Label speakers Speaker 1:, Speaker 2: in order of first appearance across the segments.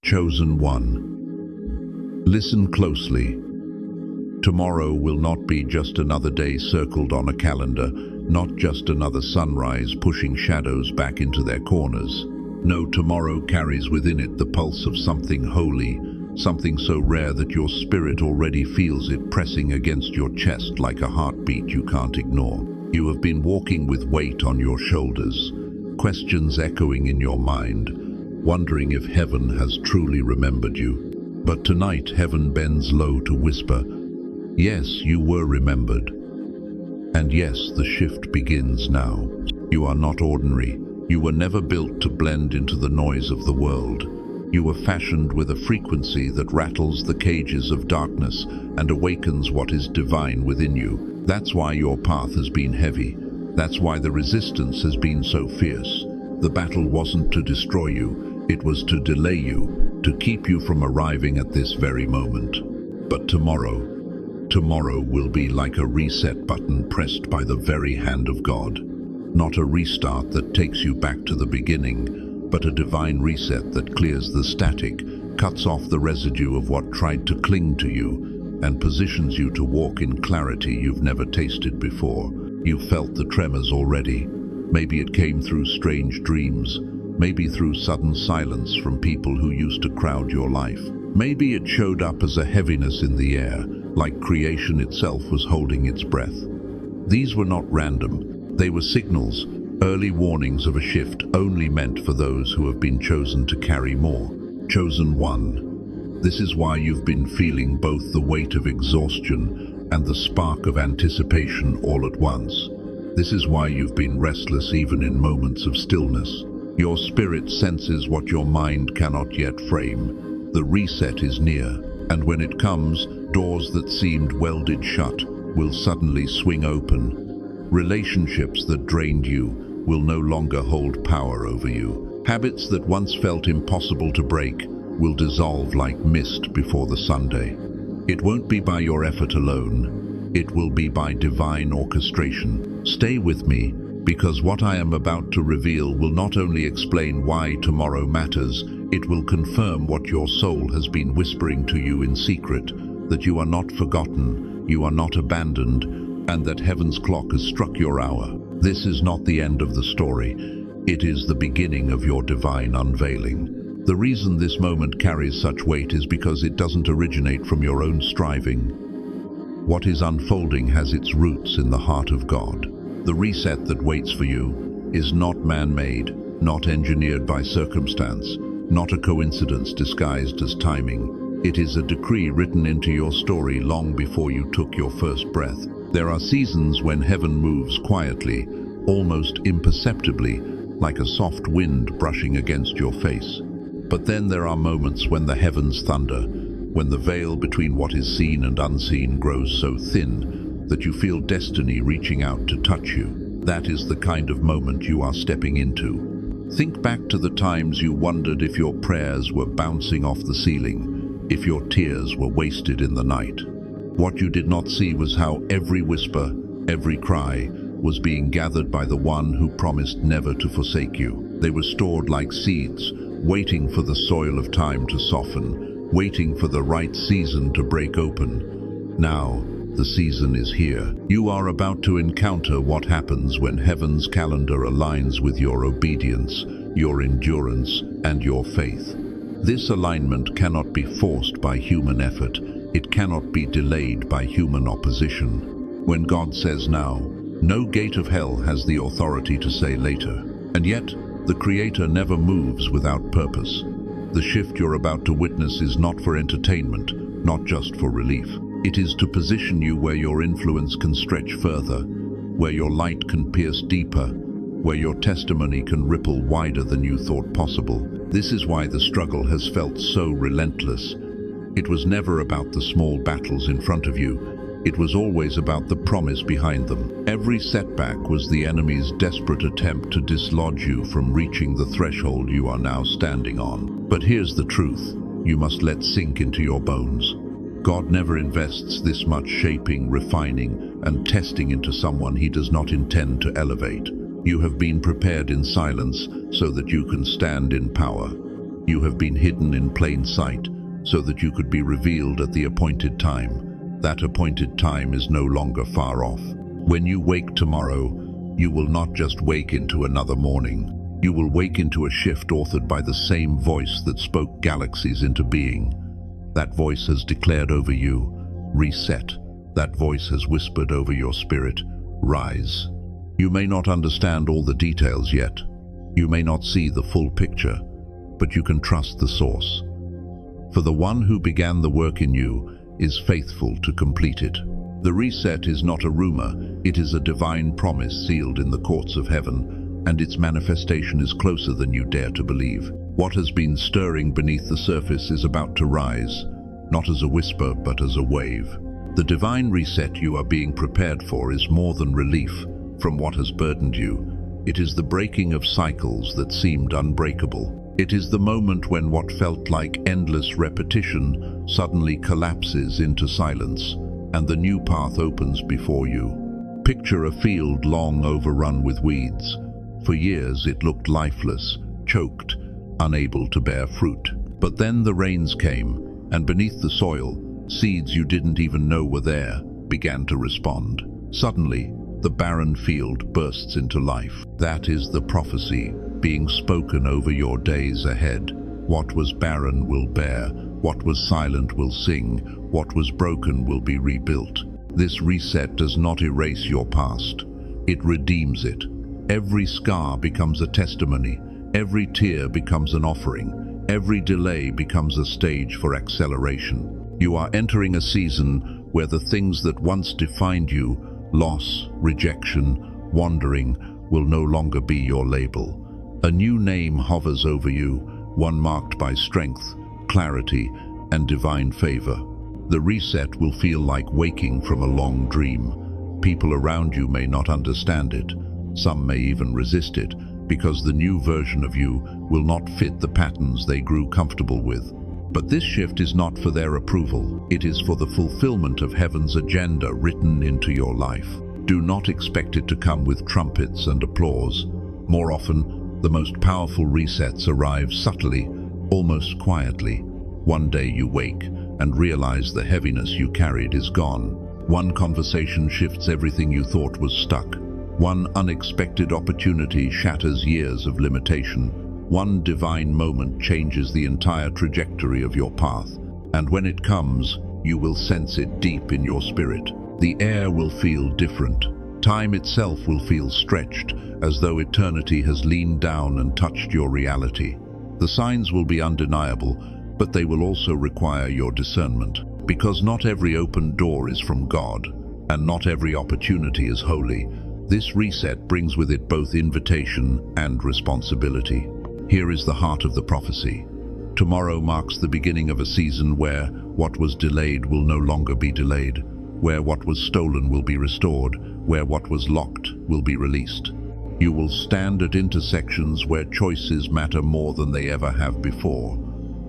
Speaker 1: Chosen one. Listen closely. Tomorrow will not be just another day circled on a calendar, not just another sunrise pushing shadows back into their corners. No, tomorrow carries within it the pulse of something holy, something so rare that your spirit already feels it pressing against your chest like a heartbeat you can't ignore. You have been walking with weight on your shoulders, questions echoing in your mind, wondering if heaven has truly remembered you. But tonight heaven bends low to whisper, yes, you were remembered. And yes, the shift begins now. You are not ordinary. You were never built to blend into the noise of the world. You were fashioned with a frequency that rattles the cages of darkness and awakens what is divine within you. That's why your path has been heavy. That's why the resistance has been so fierce. The battle wasn't to destroy you, it was to delay you, to keep you from arriving at this very moment. But tomorrow will be like a reset button pressed by the very hand of God. Not a restart that takes you back to the beginning, but a divine reset that clears the static, cuts off the residue of what tried to cling to you, and positions you to walk in clarity you've never tasted before. You felt the tremors already. Maybe it came through strange dreams, maybe through sudden silence from people who used to crowd your life. Maybe it showed up as a heaviness in the air, like creation itself was holding its breath. These were not random. They were signals, early warnings of a shift only meant for those who have been chosen to carry more. Chosen one. This is why you've been feeling both the weight of exhaustion and the spark of anticipation all at once. This is why you've been restless even in moments of stillness. Your spirit senses what your mind cannot yet frame. The reset is near, and when it comes, doors that seemed welded shut will suddenly swing open. Relationships that drained you will no longer hold power over you. Habits that once felt impossible to break will dissolve like mist before the Sunday. It won't be by your effort alone. It will be by divine orchestration. Stay with me, because what I am about to reveal will not only explain why tomorrow matters, it will confirm what your soul has been whispering to you in secret, that you are not forgotten, you are not abandoned, and that heaven's clock has struck your hour. This is not the end of the story. It is the beginning of your divine unveiling. The reason this moment carries such weight is because it doesn't originate from your own striving. What is unfolding has its roots in the heart of God. The reset that waits for you is not man-made, not engineered by circumstance, not a coincidence disguised as timing. It is a decree written into your story long before you took your first breath. There are seasons when heaven moves quietly, almost imperceptibly, like a soft wind brushing against your face. But then there are moments when the heavens thunder, when the veil between what is seen and unseen grows so thin that you feel destiny reaching out to touch you. That is the kind of moment you are stepping into. Think back to the times you wondered if your prayers were bouncing off the ceiling, if your tears were wasted in the night. What you did not see was how every whisper, every cry, was being gathered by the one who promised never to forsake you. They were stored like seeds, waiting for the soil of time to soften, waiting for the right season to break open. Now, the season is here. You are about to encounter what happens when heaven's calendar aligns with your obedience, your endurance, and your faith. This alignment cannot be forced by human effort. It cannot be delayed by human opposition. When God says now, no gate of hell has the authority to say later. And yet, the Creator never moves without purpose. The shift you're about to witness is not for entertainment, not just for relief. It is to position you where your influence can stretch further, where your light can pierce deeper, where your testimony can ripple wider than you thought possible. This is why the struggle has felt so relentless. It was never about the small battles in front of you. It was always about the promise behind them. Every setback was the enemy's desperate attempt to dislodge you from reaching the threshold you are now standing on. But here's the truth you must let sink into your bones. God never invests this much shaping, refining, and testing into someone he does not intend to elevate. You have been prepared in silence so that you can stand in power. You have been hidden in plain sight so that you could be revealed at the appointed time. That appointed time is no longer far off. When you wake tomorrow, you will not just wake into another morning. You will wake into a shift authored by the same voice that spoke galaxies into being. That voice has declared over you, reset. That voice has whispered over your spirit, rise. You may not understand all the details yet. You may not see the full picture, but you can trust the source. For the one who began the work in you is faithful to complete it. The reset is not a rumor, it is a divine promise sealed in the courts of heaven, and its manifestation is closer than you dare to believe. What has been stirring beneath the surface is about to rise, not as a whisper but as a wave. The divine reset you are being prepared for is more than relief from what has burdened you. It is the breaking of cycles that seemed unbreakable. It is the moment when what felt like endless repetition suddenly collapses into silence, and the new path opens before you. Picture a field long overrun with weeds. For years it looked lifeless, choked, unable to bear fruit. But then the rains came, and beneath the soil, seeds you didn't even know were there began to respond. Suddenly, the barren field bursts into life. That is the prophecy being spoken over your days ahead. What was barren will bear, what was silent will sing, what was broken will be rebuilt. This reset does not erase your past, it redeems it. Every scar becomes a testimony, every tear becomes an offering, every delay becomes a stage for acceleration. You are entering a season where the things that once defined you, loss, rejection, wandering, will no longer be your label. A new name hovers over you, one marked by strength, clarity, and divine favor. The reset will feel like waking from a long dream. People around you may not understand it. Some may even resist it, because the new version of you will not fit the patterns they grew comfortable with. But this shift is not for their approval. It is for the fulfillment of heaven's agenda written into your life. Do not expect it to come with trumpets and applause. More often, the most powerful resets arrive subtly, almost quietly. One day you wake and realize the heaviness you carried is gone. One conversation shifts everything you thought was stuck. One unexpected opportunity shatters years of limitation. One divine moment changes the entire trajectory of your path. And when it comes, you will sense it deep in your spirit. The air will feel different. Time itself will feel stretched, as though eternity has leaned down and touched your reality. The signs will be undeniable, but they will also require your discernment. Because not every open door is from God, and not every opportunity is holy. This reset brings with it both invitation and responsibility. Here is the heart of the prophecy. Tomorrow marks the beginning of a season where what was delayed will no longer be delayed, where what was stolen will be restored, where what was locked will be released. You will stand at intersections where choices matter more than they ever have before.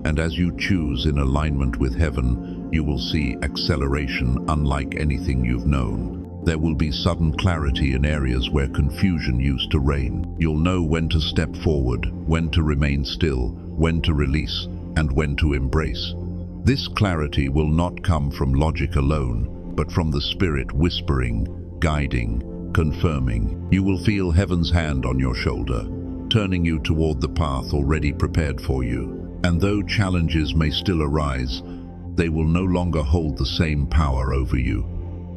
Speaker 1: And as you choose in alignment with heaven, you will see acceleration unlike anything you've known. There will be sudden clarity in areas where confusion used to reign. You'll know when to step forward, when to remain still, when to release, and when to embrace. This clarity will not come from logic alone, but from the Spirit whispering, guiding, confirming. You will feel heaven's hand on your shoulder, turning you toward the path already prepared for you. And though challenges may still arise, they will no longer hold the same power over you.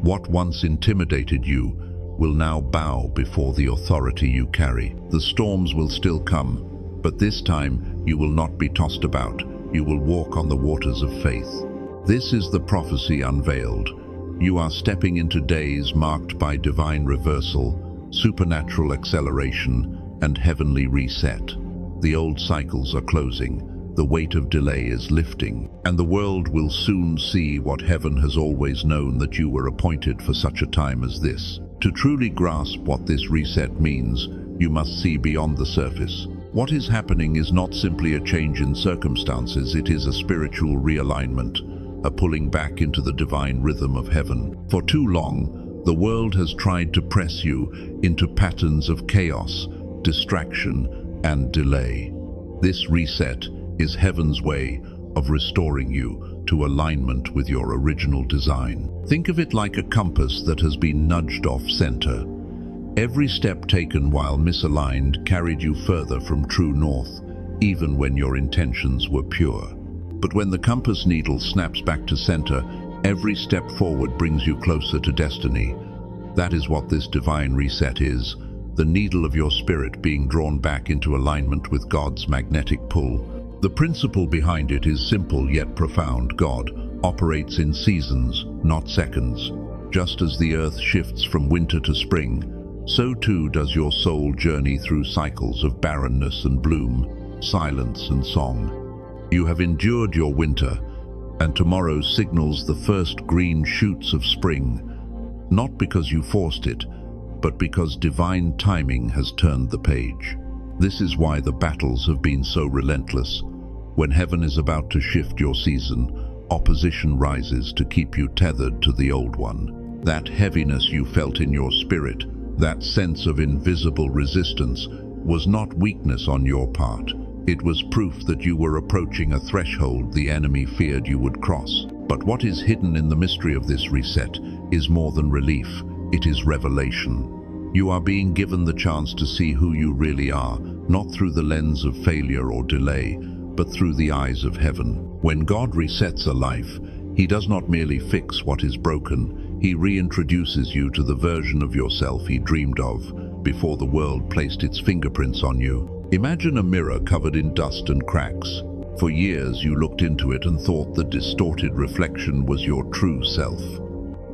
Speaker 1: What once intimidated you will now bow before the authority you carry. The storms will still come, but this time you will not be tossed about. You will walk on the waters of faith. This is the prophecy unveiled. You are stepping into days marked by divine reversal, supernatural acceleration, and heavenly reset. The old cycles are closing. The weight of delay is lifting, and the world will soon see what heaven has always known, that you were appointed for such a time as this. To truly grasp what this reset means, you must see beyond the surface. What is happening is not simply a change in circumstances, it is a spiritual realignment, a pulling back into the divine rhythm of heaven. For too long, the world has tried to press you into patterns of chaos, distraction, and delay. This reset is heaven's way of restoring you to alignment with your original design. Think of it like a compass that has been nudged off center. Every step taken while misaligned carried you further from true north, even when your intentions were pure. But when the compass needle snaps back to center, every step forward brings you closer to destiny. That is what this divine reset is, the needle of your spirit being drawn back into alignment with God's magnetic pull. The principle behind it is simple yet profound. God operates in seasons, not seconds. Just as the earth shifts from winter to spring, so too does your soul journey through cycles of barrenness and bloom, silence and song. You have endured your winter, and tomorrow signals the first green shoots of spring, not because you forced it, but because divine timing has turned the page. This is why the battles have been so relentless. When heaven is about to shift your season, opposition rises to keep you tethered to the old one. That heaviness you felt in your spirit, that sense of invisible resistance, was not weakness on your part. It was proof that you were approaching a threshold the enemy feared you would cross. But what is hidden in the mystery of this reset is more than relief, it is revelation. You are being given the chance to see who you really are, not through the lens of failure or delay, but through the eyes of heaven. When God resets a life, He does not merely fix what is broken, He reintroduces you to the version of yourself He dreamed of before the world placed its fingerprints on you. Imagine a mirror covered in dust and cracks. For years you looked into it and thought the distorted reflection was your true self.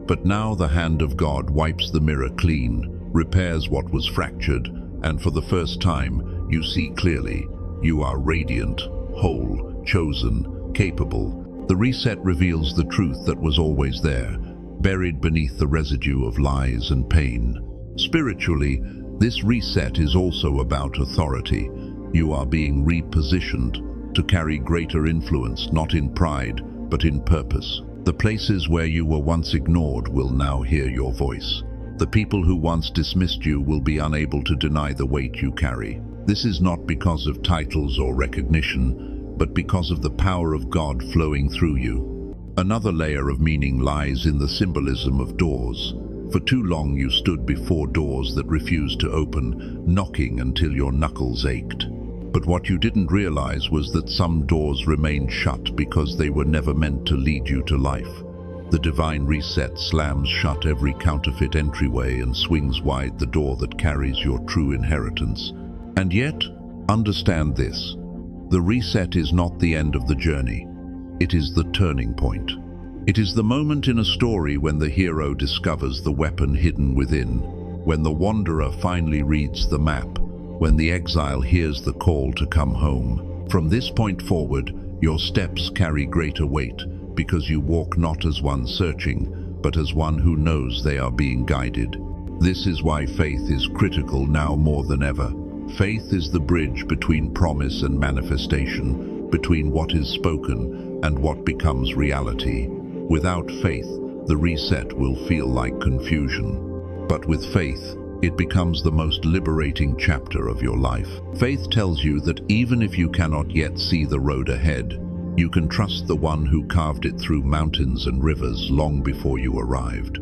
Speaker 1: But now the hand of God wipes the mirror clean, repairs what was fractured, and for the first time you see clearly. You are radiant, whole, chosen, capable. The reset reveals the truth that was always there, buried beneath the residue of lies and pain. Spiritually, this reset is also about authority. You are being repositioned to carry greater influence, not in pride, but in purpose. The places where you were once ignored will now hear your voice. The people who once dismissed you will be unable to deny the weight you carry. This is not because of titles or recognition, but because of the power of God flowing through you. Another layer of meaning lies in the symbolism of doors. For too long you stood before doors that refused to open, knocking until your knuckles ached. But what you didn't realize was that some doors remained shut because they were never meant to lead you to life. The divine reset slams shut every counterfeit entryway and swings wide the door that carries your true inheritance. And yet, understand this: the reset is not the end of the journey. It is the turning point. It is the moment in a story when the hero discovers the weapon hidden within, when the wanderer finally reads the map, when the exile hears the call to come home. From this point forward, your steps carry greater weight, because you walk not as one searching, but as one who knows they are being guided. This is why faith is critical now more than ever. Faith is the bridge between promise and manifestation, between what is spoken and what becomes reality. Without faith, the reset will feel like confusion. But with faith, it becomes the most liberating chapter of your life. Faith tells you that even if you cannot yet see the road ahead, you can trust the one who carved it through mountains and rivers long before you arrived.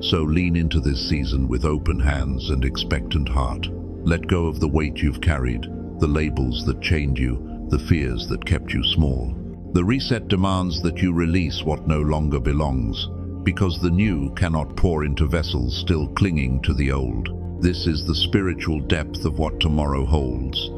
Speaker 1: So lean into this season with open hands and expectant heart. Let go of the weight you've carried, the labels that chained you, the fears that kept you small. The reset demands that you release what no longer belongs, because the new cannot pour into vessels still clinging to the old. This is the spiritual depth of what tomorrow holds.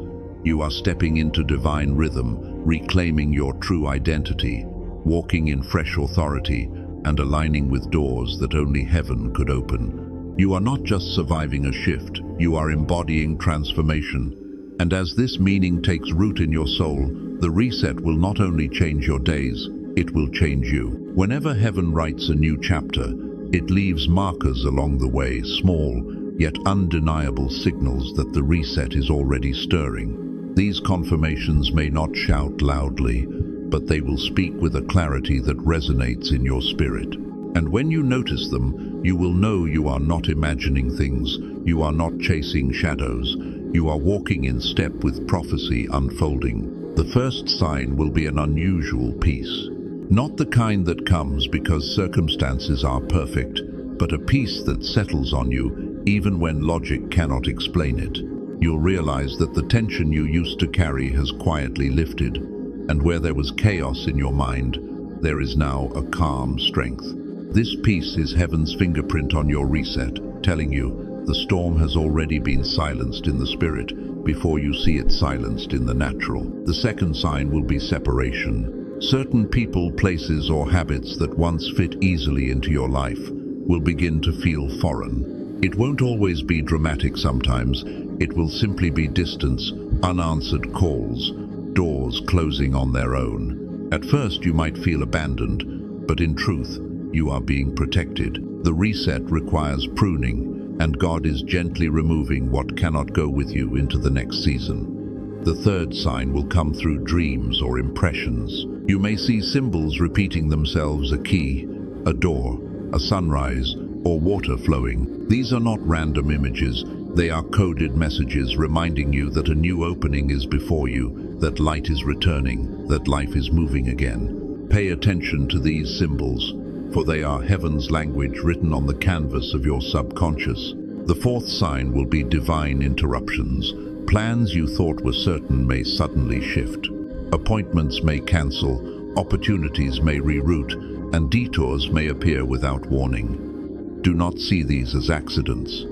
Speaker 1: You are stepping into divine rhythm, reclaiming your true identity, walking in fresh authority, and aligning with doors that only heaven could open. You are not just surviving a shift, you are embodying transformation. And as this meaning takes root in your soul, the reset will not only change your days, it will change you. Whenever heaven writes a new chapter, it leaves markers along the way, small yet undeniable signals that the reset is already stirring. These confirmations may not shout loudly, but they will speak with a clarity that resonates in your spirit. And when you notice them, you will know you are not imagining things, you are not chasing shadows, you are walking in step with prophecy unfolding. The first sign will be an unusual peace. Not the kind that comes because circumstances are perfect, but a peace that settles on you even when logic cannot explain it. You'll realize that the tension you used to carry has quietly lifted, and where there was chaos in your mind, there is now a calm strength. This peace is heaven's fingerprint on your reset, telling you the storm has already been silenced in the spirit before you see it silenced in the natural. The second sign will be separation. Certain people, places, or habits that once fit easily into your life will begin to feel foreign. It won't always be dramatic sometimes. It will simply be distance, unanswered calls, doors closing on their own. At first you might feel abandoned, but in truth, you are being protected. The reset requires pruning, and God is gently removing what cannot go with you into the next season. The third sign will come through dreams or impressions. You may see symbols repeating themselves: a key, a door, a sunrise, or water flowing. These are not random images. They are coded messages reminding you that a new opening is before you, that light is returning, that life is moving again. Pay attention to these symbols, for they are heaven's language written on the canvas of your subconscious. The fourth sign will be divine interruptions. Plans you thought were certain may suddenly shift. Appointments may cancel, opportunities may reroute, and detours may appear without warning. Do not see these as accidents.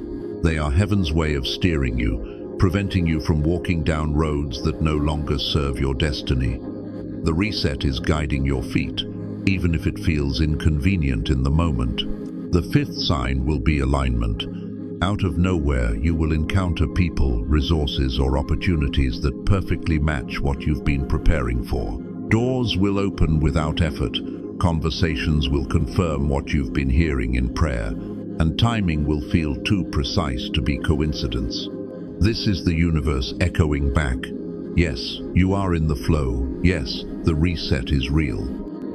Speaker 1: They are heaven's way of steering you, preventing you from walking down roads that no longer serve your destiny. The reset is guiding your feet, even if it feels inconvenient in the moment. The fifth sign will be alignment. Out of nowhere, you will encounter people, resources, or opportunities that perfectly match what you've been preparing for. Doors will open without effort, conversations will confirm what you've been hearing in prayer, and timing will feel too precise to be coincidence. This is the universe echoing back. Yes, you are in the flow. Yes, the reset is real.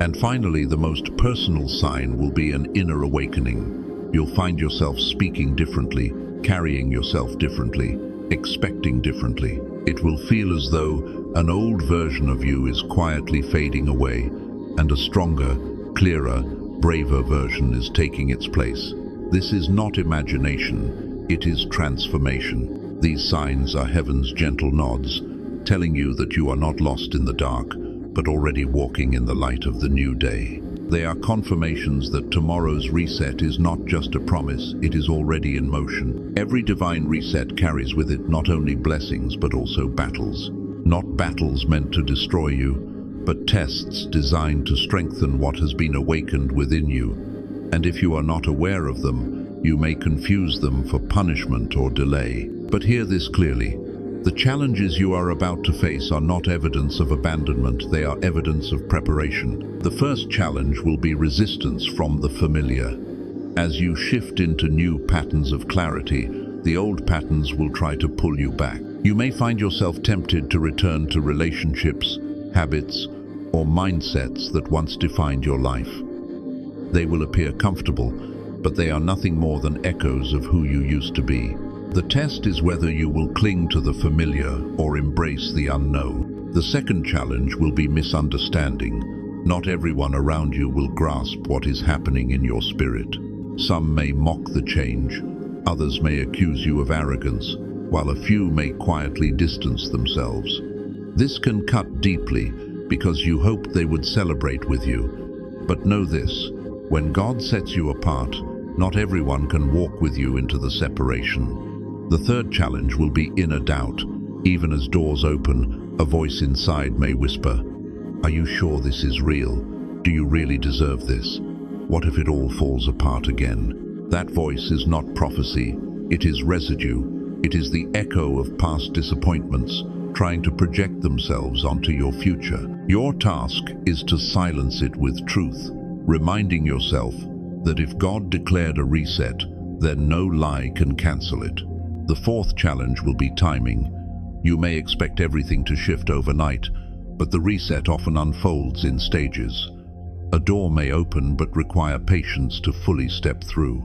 Speaker 1: And finally, the most personal sign will be an inner awakening. You'll find yourself speaking differently, carrying yourself differently, expecting differently. It will feel as though an old version of you is quietly fading away, and a stronger, clearer, braver version is taking its place. This is not imagination, it is transformation. These signs are heaven's gentle nods, telling you that you are not lost in the dark, but already walking in the light of the new day. They are confirmations that tomorrow's reset is not just a promise, it is already in motion. Every divine reset carries with it not only blessings, but also battles. Not battles meant to destroy you, but tests designed to strengthen what has been awakened within you. And if you are not aware of them, you may confuse them for punishment or delay. But hear this clearly. The challenges you are about to face are not evidence of abandonment, they are evidence of preparation. The first challenge will be resistance from the familiar. As you shift into new patterns of clarity, the old patterns will try to pull you back. You may find yourself tempted to return to relationships, habits, or mindsets that once defined your life. They will appear comfortable, but they are nothing more than echoes of who you used to be. The test is whether you will cling to the familiar or embrace the unknown. The second challenge will be misunderstanding. Not everyone around you will grasp what is happening in your spirit. Some may mock the change, others may accuse you of arrogance, while a few may quietly distance themselves. This can cut deeply because you hoped they would celebrate with you. But know this. When God sets you apart, not everyone can walk with you into the separation. The third challenge will be inner doubt. Even as doors open, a voice inside may whisper, "Are you sure this is real? Do you really deserve this? What if it all falls apart again?" That voice is not prophecy, it is residue. It is the echo of past disappointments, trying to project themselves onto your future. Your task is to silence it with truth, reminding yourself that if God declared a reset, then no lie can cancel it. The fourth challenge will be timing. You may expect everything to shift overnight, but the reset often unfolds in stages. A door may open but require patience to fully step through.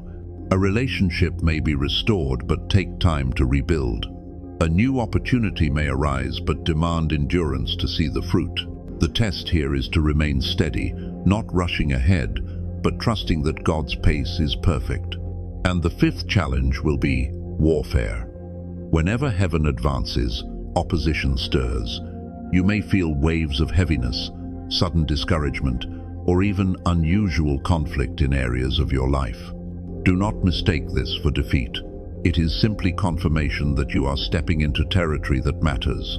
Speaker 1: A relationship may be restored but take time to rebuild. A new opportunity may arise but demand endurance to see the fruit. The test here is to remain steady, not rushing ahead, but trusting that God's pace is perfect. And the fifth challenge will be warfare. Whenever heaven advances, opposition stirs. You may feel waves of heaviness, sudden discouragement, or even unusual conflict in areas of your life. Do not mistake this for defeat. It is simply confirmation that you are stepping into territory that matters.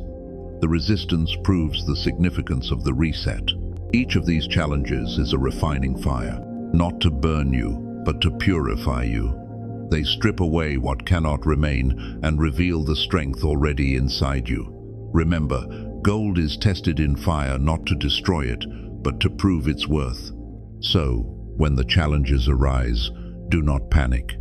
Speaker 1: The resistance proves the significance of the reset. Each of these challenges is a refining fire, not to burn you, but to purify you. They strip away what cannot remain and reveal the strength already inside you. Remember, gold is tested in fire not to destroy it, but to prove its worth. So, when the challenges arise, do not panic.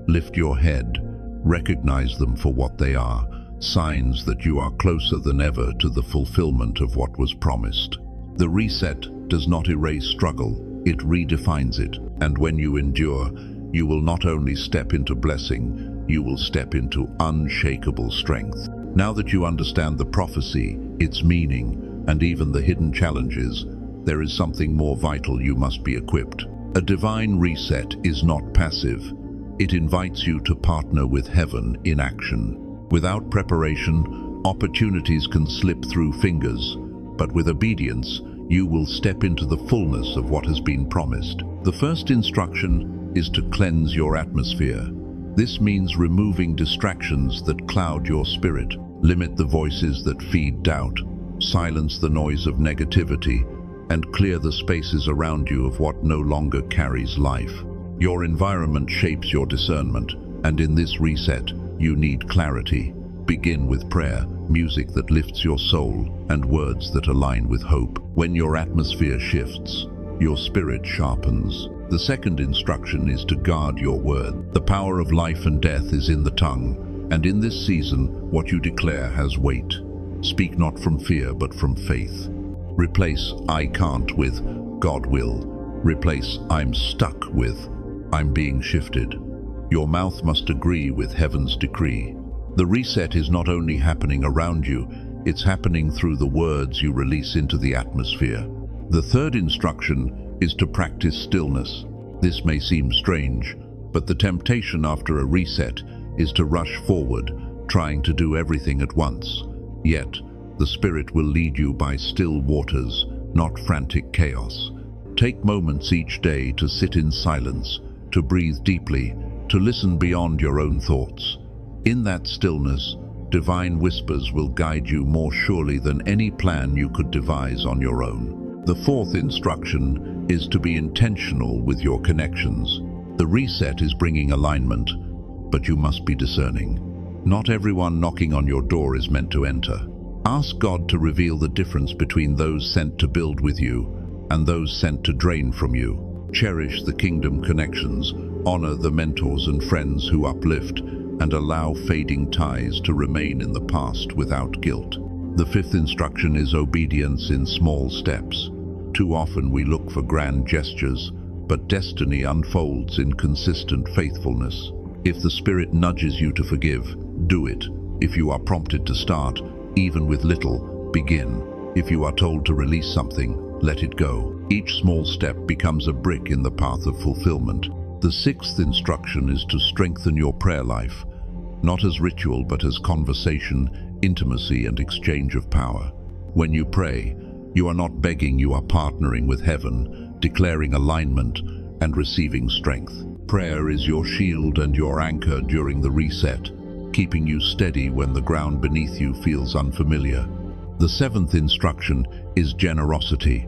Speaker 1: Lift your head, recognize them for what they are, signs that you are closer than ever to the fulfillment of what was promised. The reset does not erase struggle, it redefines it. And when you endure, you will not only step into blessing, you will step into unshakable strength. Now that you understand the prophecy, its meaning, and even the hidden challenges, there is something more vital you must be equipped. A divine reset is not passive. It invites you to partner with heaven in action. Without preparation, opportunities can slip through fingers, but with obedience, you will step into the fullness of what has been promised. The first instruction is to cleanse your atmosphere. This means removing distractions that cloud your spirit. Limit the voices that feed doubt, silence the noise of negativity, and clear the spaces around you of what no longer carries life. Your environment shapes your discernment, and in this reset, you need clarity. Begin with prayer, music that lifts your soul, and words that align with hope. When your atmosphere shifts, your spirit sharpens. The second instruction is to guard your word. The power of life and death is in the tongue, and in this season, what you declare has weight. Speak not from fear, but from faith. Replace "I can't" with "God will." Replace "I'm stuck" with "I'm being shifted." Your mouth must agree with heaven's decree. The reset is not only happening around you, it's happening through the words you release into the atmosphere. The third instruction is to practice stillness. This may seem strange, but the temptation after a reset is to rush forward, trying to do everything at once. Yet, the Spirit will lead you by still waters, not frantic chaos. Take moments each day to sit in silence, to breathe deeply, to listen beyond your own thoughts. In that stillness, divine whispers will guide you more surely than any plan you could devise on your own. The fourth instruction is to be intentional with your connections. The reset is bringing alignment, but you must be discerning. Not everyone knocking on your door is meant to enter. Ask God to reveal the difference between those sent to build with you and those sent to drain from you. Cherish the kingdom connections, honor the mentors and friends who uplift, and allow fading ties to remain in the past without guilt. The fifth instruction is obedience in small steps. Too often we look for grand gestures, but destiny unfolds in consistent faithfulness. If the Spirit nudges you to forgive, do it. If you are prompted to start, even with little, begin. If you are told to release something, let it go. Each small step becomes a brick in the path of fulfillment. The sixth instruction is to strengthen your prayer life, not as ritual but as conversation, intimacy, and exchange of power. When you pray, you are not begging, you are partnering with heaven, declaring alignment and receiving strength. Prayer is your shield and your anchor during the reset, keeping you steady when the ground beneath you feels unfamiliar. The seventh instruction is generosity.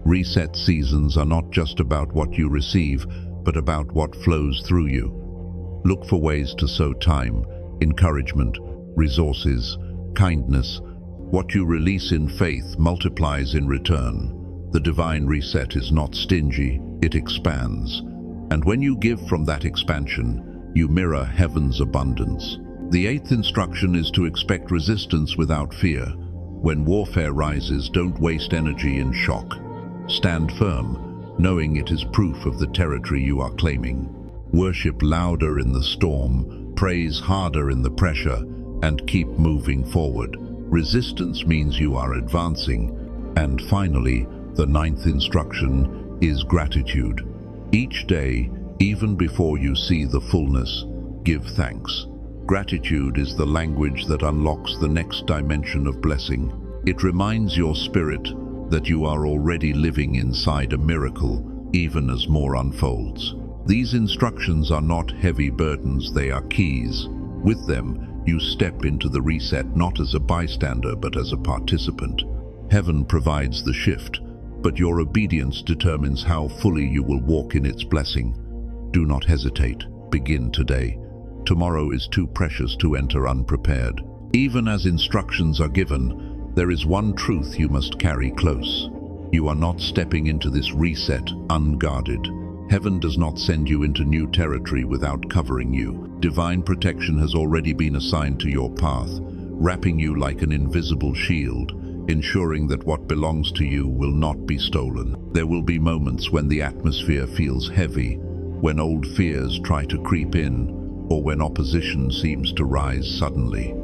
Speaker 1: Reset seasons are not just about what you receive, but about what flows through you. Look for ways to sow time, encouragement, resources, kindness. What you release in faith multiplies in return. The divine reset is not stingy, it expands. And when you give from that expansion, you mirror heaven's abundance. The eighth instruction is to expect resistance without fear. When warfare rises, don't waste energy in shock. Stand firm, knowing it is proof of the territory you are claiming. Worship louder in the storm, praise harder in the pressure, and keep moving forward. Resistance means you are advancing. And finally, the ninth instruction is gratitude. Each day, even before you see the fullness, give thanks. Gratitude is the language that unlocks the next dimension of blessing. It reminds your spirit that you are already living inside a miracle, even as more unfolds. These instructions are not heavy burdens, they are keys. With them, you step into the reset not as a bystander but as a participant. Heaven provides the shift, but your obedience determines how fully you will walk in its blessing. Do not hesitate. Begin today. Tomorrow is too precious to enter unprepared. Even as instructions are given, there is one truth you must carry close. You are not stepping into this reset unguarded. Heaven does not send you into new territory without covering you. Divine protection has already been assigned to your path, wrapping you like an invisible shield, ensuring that what belongs to you will not be stolen. There will be moments when the atmosphere feels heavy, when old fears try to creep in, or when opposition seems to rise suddenly.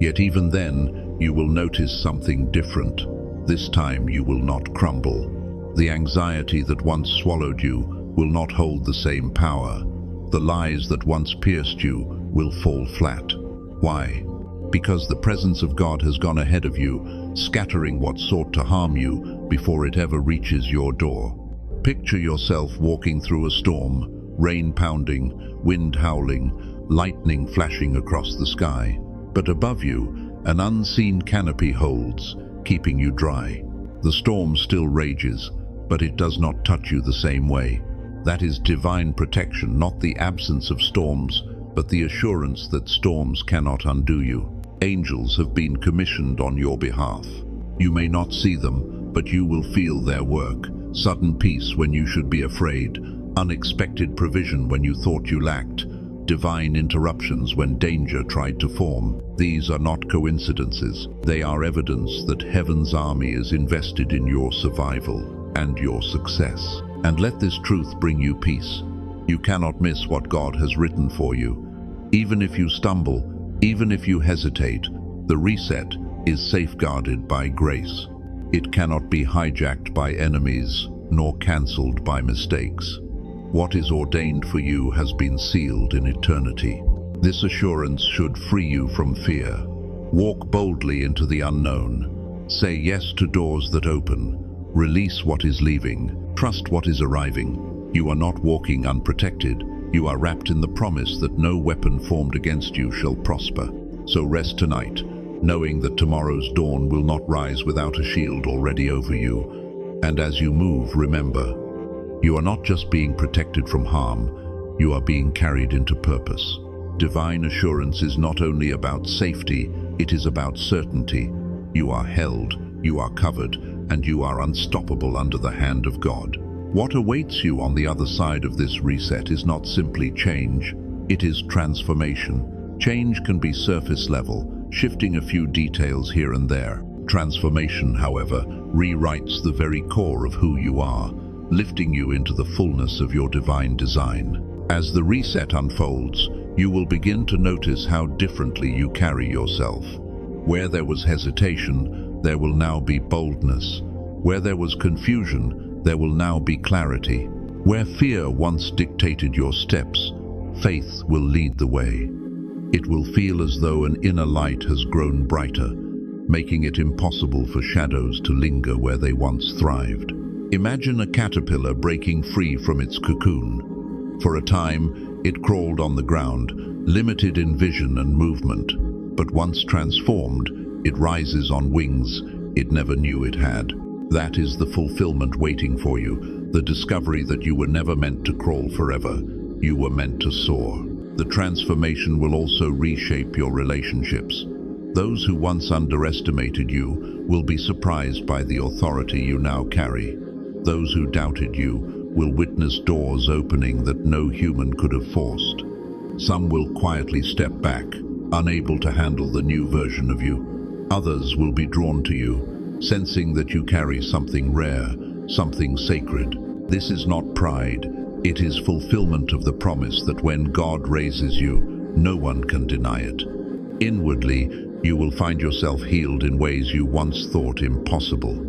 Speaker 1: Yet even then, you will notice something different. This time you will not crumble. The anxiety that once swallowed you will not hold the same power. The lies that once pierced you will fall flat. Why? Because the presence of God has gone ahead of you, scattering what sought to harm you before it ever reaches your door. Picture yourself walking through a storm, rain pounding, wind howling, lightning flashing across the sky. But above you, an unseen canopy holds, keeping you dry. The storm still rages, but it does not touch you the same way. That is divine protection, not the absence of storms, but the assurance that storms cannot undo you. Angels have been commissioned on your behalf. You may not see them, but you will feel their work. Sudden peace when you should be afraid, unexpected provision when you thought you lacked, divine interruptions when danger tried to form. These are not coincidences. They are evidence that heaven's army is invested in your survival and your success. And let this truth bring you peace. You cannot miss what God has written for you. Even if you stumble, even if you hesitate, the reset is safeguarded by grace. It cannot be hijacked by enemies, nor cancelled by mistakes. What is ordained for you has been sealed in eternity. This assurance should free you from fear. Walk boldly into the unknown. Say yes to doors that open. Release what is leaving. Trust what is arriving. You are not walking unprotected. You are wrapped in the promise that no weapon formed against you shall prosper. So rest tonight, knowing that tomorrow's dawn will not rise without a shield already over you. And as you move, remember, you are not just being protected from harm, you are being carried into purpose. Divine assurance is not only about safety, it is about certainty. You are held, you are covered, and you are unstoppable under the hand of God. What awaits you on the other side of this reset is not simply change, it is transformation. Change can be surface level, shifting a few details here and there. Transformation, however, rewrites the very core of who you are, lifting you into the fullness of your divine design. As the reset unfolds, you will begin to notice how differently you carry yourself. Where there was hesitation, there will now be boldness. Where there was confusion, there will now be clarity. Where fear once dictated your steps, faith will lead the way. It will feel as though an inner light has grown brighter, making it impossible for shadows to linger where they once thrived. Imagine a caterpillar breaking free from its cocoon. For a time, it crawled on the ground, limited in vision and movement. But once transformed, it rises on wings it never knew it had. That is the fulfillment waiting for you, the discovery that you were never meant to crawl forever. You were meant to soar. The transformation will also reshape your relationships. Those who once underestimated you will be surprised by the authority you now carry. Those who doubted you will witness doors opening that no human could have forced. Some will quietly step back, unable to handle the new version of you. Others will be drawn to you, sensing that you carry something rare, something sacred. This is not pride, it is fulfillment of the promise that when God raises you, no one can deny it. Inwardly, you will find yourself healed in ways you once thought impossible.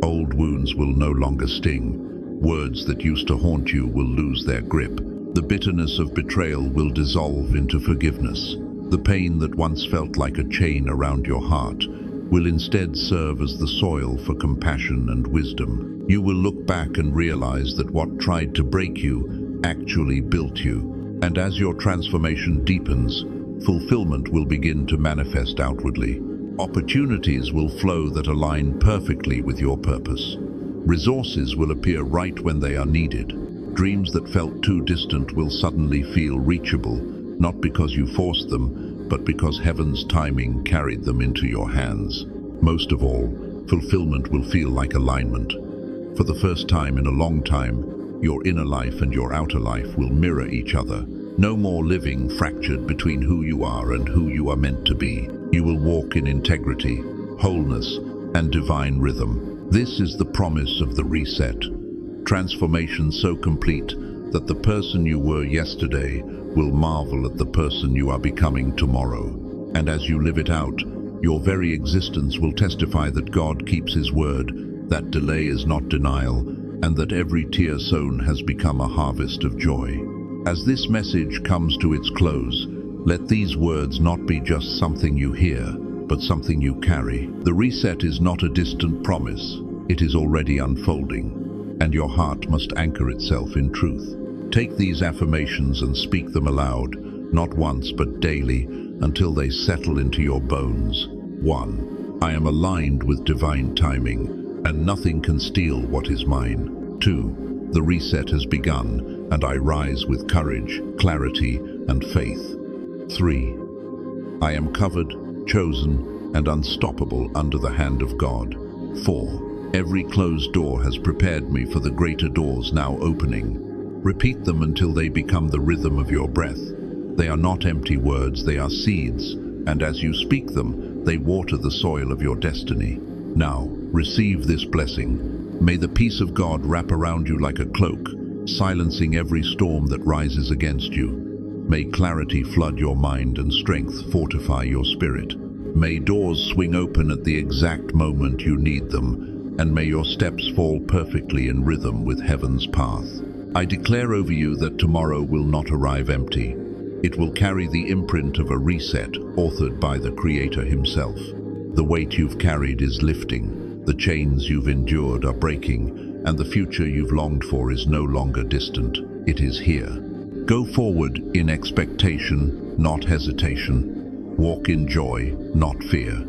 Speaker 1: Old wounds will no longer sting. Words that used to haunt you will lose their grip. The bitterness of betrayal will dissolve into forgiveness. The pain that once felt like a chain around your heart will instead serve as the soil for compassion and wisdom. You will look back and realize that what tried to break you actually built you. And as your transformation deepens, fulfillment will begin to manifest outwardly. Opportunities will flow that align perfectly with your purpose. Resources will appear right when they are needed. Dreams that felt too distant will suddenly feel reachable, not because you forced them, but because heaven's timing carried them into your hands. Most of all, fulfillment will feel like alignment. For the first time in a long time, your inner life and your outer life will mirror each other. No more living fractured between who you are and who you are meant to be. You will walk in integrity, wholeness, and divine rhythm. This is the promise of the reset. Transformation so complete that the person you were yesterday will marvel at the person you are becoming tomorrow. And as you live it out, your very existence will testify that God keeps His word, that delay is not denial, and that every tear sown has become a harvest of joy. As this message comes to its close, let these words not be just something you hear, but something you carry. The reset is not a distant promise, it is already unfolding, and your heart must anchor itself in truth. Take these affirmations and speak them aloud, not once but daily, until they settle into your bones. 1. I am aligned with divine timing, and nothing can steal what is mine. 2. The reset has begun, and I rise with courage, clarity, and faith. 3. I am covered, chosen, and unstoppable under the hand of God. 4. Every closed door has prepared me for the greater doors now opening. Repeat them until they become the rhythm of your breath. They are not empty words, they are seeds, and as you speak them, they water the soil of your destiny. Now, receive this blessing. May the peace of God wrap around you like a cloak, silencing every storm that rises against you. May clarity flood your mind and strength fortify your spirit. May doors swing open at the exact moment you need them, and may your steps fall perfectly in rhythm with heaven's path. I declare over you that tomorrow will not arrive empty. It will carry the imprint of a reset authored by the Creator Himself. The weight you've carried is lifting, the chains you've endured are breaking, and the future you've longed for is no longer distant. It is here. Go forward in expectation, not hesitation. Walk in joy, not fear.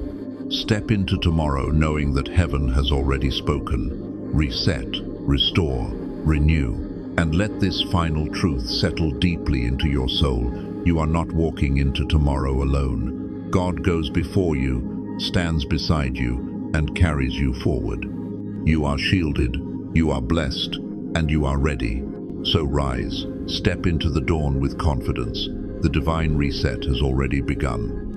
Speaker 1: Step into tomorrow knowing that heaven has already spoken. Reset, restore, renew. And let this final truth settle deeply into your soul. You are not walking into tomorrow alone. God goes before you, stands beside you, and carries you forward. You are shielded, you are blessed, and you are ready. So rise, step into the dawn with confidence. The divine reset has already begun.